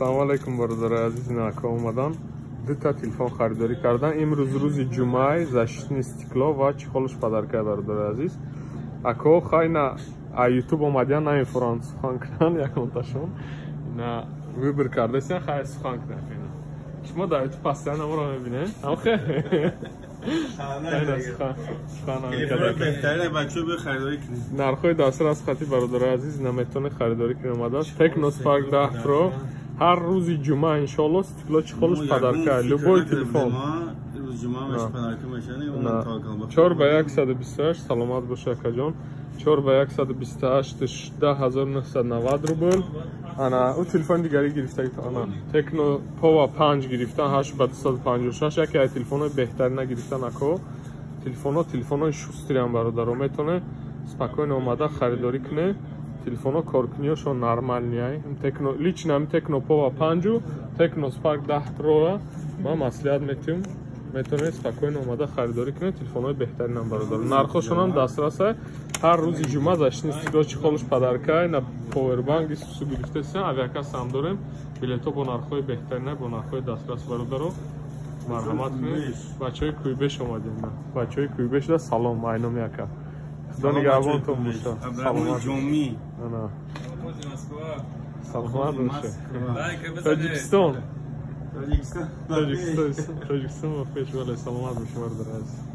Assalomu alaykum barodar aziz, naka omadan. Ду та телефон харидорӣ кардан. Имрӯз рӯзи ҷумъа, защитни стекло ва чихолш падарка бародари азиз. Ако хайна а YouTube омадян на информац сухан кунан яконташон. На выбор кардасен хай сухан кунан. Шумо дар YouTube постоянно маро мебинед? Охе. нархои дастрас хати бародари азиз наметавонед харидорӣ кунед. Омадааст Tecno Spark 10 Pro. Ҳар рӯзи ҷумъа иншоалло стекло чихолш падарка. Любой телефон. 4 ба 128 саломат боша акаҷон. 4 ба 128 10990 рубл. Ана у телефон дигари гирифта ана Tecno Power 5 гирифтан 8 ба 256. яке аз телефонои беҳтарина гирифтан ако. Телефонои шустриам бародаро метавонед спокойно омада харидорӣ кунед. Телефоно коркуниёшон нормальнияй. Tecno лично Tecno Power 5, Tecno Spark 10 Pro ма маслиҳат метавонед спокойно омада харидорӣ кунед. Телефонои беҳтаринам бародаро. Нархошонам дастраса. Ҳар рӯзи ҷумъа защитни стекло чихолш падарка на повербанк сусу гирифтасен. Авиакас ҳам дорем. Билето бо нархои беҳтарина, бо нархои дастрас бародаро. Марҳамат кунед. Бачаҳои Кӯйбеш омадем. Бачаҳои Кӯйбеш да салом айном яка. Худо нигаҳбонтон боша. Саломат ҷоми. Ана. Саломат боша. Тоҷикистон. Тоҷикистон ва пешвале саломат боша бародари азиз.